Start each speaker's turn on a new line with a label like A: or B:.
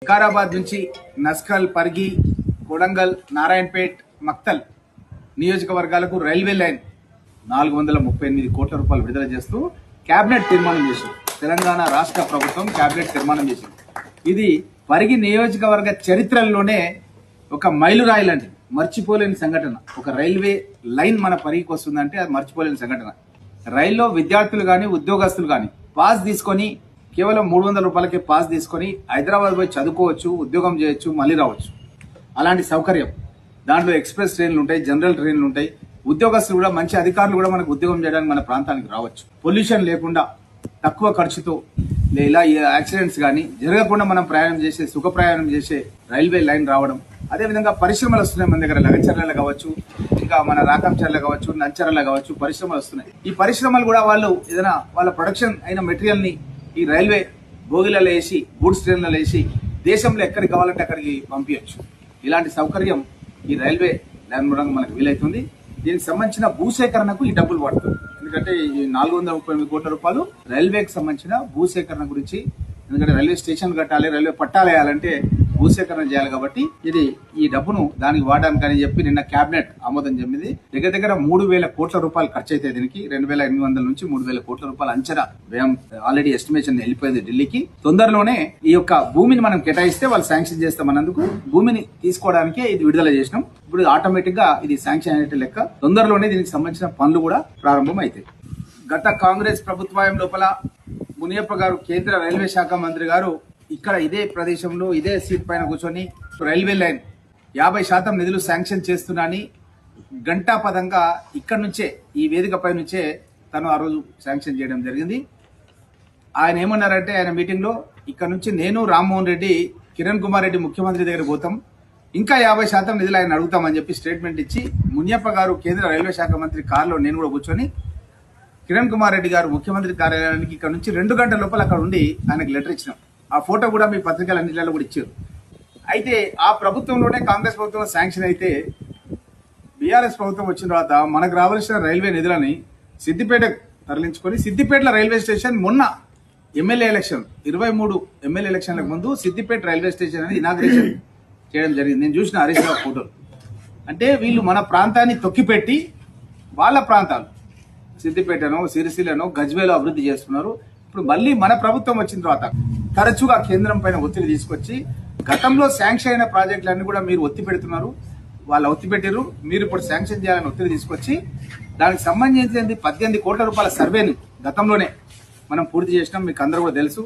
A: వికారాబాద్ నుంచి నస్కల్, పరిగి, కొడంగల్, నారాయణపేట్, మక్తల్ నియోజకవర్గాలకు railway line 438 కోట్ల రూపాయలు విడుదల చేస్తూ కేబినెట్ తీర్మానం చేసింది. తెలంగాణ రాష్ట్ర ప్రభుత్వం కేబినెట్ తీర్మానం చేసింది. ఇది పరిగి నియోజకవర్గ చరిత్రలోనే ఒక మైలురాయి లాంటిది, మర్చిపోలేని సంఘటన. ఒక రైల్వే లైన్ మన పరిగికి వస్తుందంటే అది మర్చిపోలేని సంఘటన. రైల్లో విద్యార్థులు గాని ఉద్యోగస్తులు గాని పాస్ తీసుకొని కేవలం 300 రూపాయలకే పాస్ తీసుకొని హైదరాబాద్ పోయి చదువుకోవచ్చు, ఉద్యోగం చేయొచ్చు, మళ్ళీ రావచ్చు. అలాంటి సౌకర్యం దాంట్లో ఎక్స్ప్రెస్ ట్రైన్లు ఉంటాయి, జనరల్ ట్రైన్లు ఉంటాయి. ఉద్యోగస్తులు కూడా, మంచి అధికారులు కూడా మనకు ఉద్యోగం చేయడానికి మన ప్రాంతానికి రావచ్చు. పొల్యూషన్ లేకుండా తక్కువ ఖర్చుతో ఇలా యాక్సిడెంట్స్ కానీ జరగకుండా మనం ప్రయాణం చేసే, సుఖ ప్రయాణం చేసే రైల్వే లైన్ రావడం. అదేవిధంగా పరిశ్రమలు వస్తున్నాయి మన దగ్గర. లగచర్ల కావచ్చు, ఇంకా మన రాకంచర్ల కావచ్చు, నంచర్ల కావచ్చు, పరిశ్రమలు వస్తున్నాయి. ఈ పరిశ్రమలు కూడా వాళ్ళు ఏదైనా వాళ్ళ ప్రొడక్షన్ అయిన మెటీరియల్ ని ఈ రైల్వే బోగిలలో వేసి, గూడ్స్ ట్రైన్లలో వేసి దేశంలో ఎక్కడికి కావాలంటే అక్కడికి పంపించచ్చు. ఇలాంటి సౌకర్యం ఈ రైల్వే లైన్ మూలంగా మనకు వీలవుతుంది. దీనికి సంబంధించిన భూసేకరణకు ఈ డబ్బులు పడుతుంది. ఎందుకంటే ఈ 438 కోట్ల రూపాయలు రైల్వేకి సంబంధించిన భూసేకరణ గురించి. ఎందుకంటే రైల్వే స్టేషన్ కట్టాలి, రైల్వే పట్టాలు వేయాలంటే భూసేకరణ చేయాలి. కాబట్టి ఇది ఈ డబ్బును దానికి వాడడానికి అని చెప్పి నిన్న కేబినెట్ ఆమోదం చెప్పింది. దగ్గర 3,000 కోట్ల రూపాయలు ఖర్చు అయితే దీనికి 2,800 నుంచి 3,000 కోట్ల రూపాయలు అంచనా వ్యయం ఆల్రెడీ ఎస్టిమేషన్ వెళ్ళిపోయింది ఢిల్లీకి. తొందరలోనే ఈ యొక్క భూమిని మనం కేటాయిస్తే వాళ్ళు శాంక్షన్ చేస్తామన్నందుకు భూమిని తీసుకోవడానికే ఇది విడుదల చేసినాం. ఇప్పుడు ఆటోమేటిక్ గా ఇది శాంక్షన్ అయ్యే లెక్క. తొందరలోనే దీనికి సంబంధించిన పనులు కూడా ప్రారంభం అవుతాయి. గత కాంగ్రెస్ ప్రభుత్వం లోపల మునియప్ప గారు, కేంద్ర రైల్వే శాఖ మంత్రి గారు, ఇక్కడ ఇదే ప్రదేశంలో ఇదే సీట్ పైన కూర్చొని రైల్వే లైన్ 50% నిధులు శాంక్షన్ చేస్తున్నాని గంటాపదంగా ఇక్కడ నుంచే, ఈ వేదిక పై నుంచే తను ఆ రోజు శాంక్షన్ చేయడం జరిగింది. ఆయన ఏమన్నారంటే, ఆయన మీటింగ్ లో ఇక్కడ నుంచి నేను, రామ్మోహన్ రెడ్డి, కిరణ్ కుమార్ రెడ్డి ముఖ్యమంత్రి దగ్గర పోతాం, ఇంకా 50% నిధులు ఆయన అడుగుతామని చెప్పి స్టేట్మెంట్ ఇచ్చి, మునియప్ప గారు కేంద్ర రైల్వే శాఖ మంత్రి కారులో నేను కూడా కూర్చొని కిరణ్ కుమార్ రెడ్డి గారు ముఖ్యమంత్రి కార్యాలయానికి ఇక్కడ నుంచి 2 గంటల లోపల అక్కడ ఉండి ఆయనకు లెటర్ ఇచ్చినాం. ఆ ఫోటో కూడా మీ పత్రికలన్నింటిలో కూడా ఇచ్చారు. అయితే ఆ ప్రభుత్వంలోనే, కాంగ్రెస్ ప్రభుత్వం శాంక్షన్ అయితే, బీఆర్ఎస్ ప్రభుత్వం వచ్చిన తర్వాత మనకు రావాల్సిన రైల్వే నిధులని సిద్దిపేటకు తరలించుకొని, సిద్దిపేటలో రైల్వే స్టేషన్ మొన్న ఎమ్మెల్యే ఎలక్షన్ 23 ఎమ్మెల్యే ఎలక్షన్లకు ముందు సిద్దిపేట రైల్వే స్టేషన్ అనేది ఇనాగ్రేషన్ చేయడం జరిగింది. నేను చూసిన హరీష్ రావు ఫోటోలు. అంటే వీళ్ళు మన ప్రాంతాన్ని తొక్కిపెట్టి వాళ్ళ ప్రాంతాలు సిద్దిపేటనో, సిరిసిల్లను, గజ్వేలో అభివృద్ధి చేస్తున్నారు. ఇప్పుడు మళ్ళీ మన ప్రభుత్వం వచ్చిన తర్వాత తరచుగా కేంద్రం పైన ఒత్తిడి తీసుకొచ్చి, గతంలో శాంక్షన్ అయిన ప్రాజెక్టులన్నీ కూడా మీరు ఒత్తి పెడుతున్నారు, వాళ్ళు ఒత్తి పెట్టారు, మీరు ఇప్పుడు శాంక్షన్ చేయాలని ఒత్తిడి తీసుకొచ్చి దానికి సంబంధించి 18 కోట్ల రూపాయల సర్వేని గతంలోనే మనం పూర్తి చేసినాం. మీకు అందరూ కూడా తెలుసు.